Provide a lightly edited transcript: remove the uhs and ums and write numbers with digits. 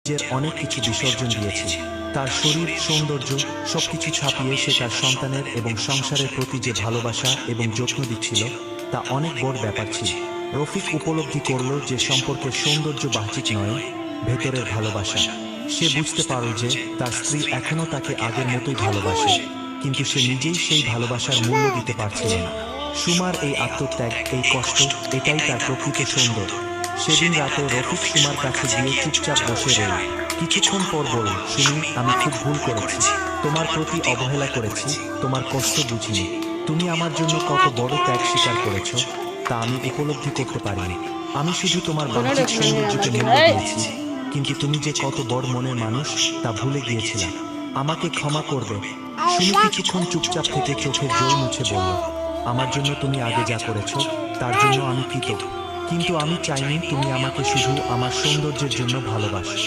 নিজের অনেক কিছু বিসর্জন দিয়েছি। তার শরীর, সৌন্দর্য সবকিছু ছাপিয়ে সে তার সন্তানের এবং সংসারের প্রতি যে ভালোবাসা এবং যত্ন দিচ্ছিল তা অনেক বড় ব্যাপার ছিল। রফিক উপলব্ধি করল যে সম্পর্কের সৌন্দর্য বাহ্যিক নয়, ভেতরের ভালোবাসা। সে বুঝতে পারল যে তার স্ত্রী এখনও তাকে আগের মতোই ভালোবাসে, কিন্তু সে নিজেই সেই ভালোবাসার মূল্য দিতে পারছিল না। সুমার এই আত্মত্যাগ, এই কষ্ট, এটাই তার প্রকৃত সৌন্দর্য। সেদিন রাতে রফিক সুমার কাছে গিয়ে চুপচাপ বসে রইল। কিছুক্ষণ পর বলল, সুমি, আমি খুব ভুল করেছি। তোমার প্রতি অবহেলা করেছি, তোমার কষ্ট বুঝিনি। তুমি আমার জন্য কত বড় ত্যাগ স্বীকার করেছ তা আমি উপলব্ধি করতে পারিনি। আমি শুধু তোমার বাহ্যিক সৌন্দর্যকে মূল্য দিয়েছি, কিন্তু তুমি যে কত বড় মনের মানুষ তা ভুলে গিয়েছিলাম। আমাকে ক্ষমা করবে। সুমি কিছুক্ষণ চুপচাপ থেকে চোখের জল মুছে বলল, আমার জন্য তুমি আগে যা করেছ তার জন্য আমি কৃতজ্ঞ, কিন্তু আমি চাইনি তুমি আমাকে শুধু আমার সৌন্দর্যের জন্য ভালোবাসো।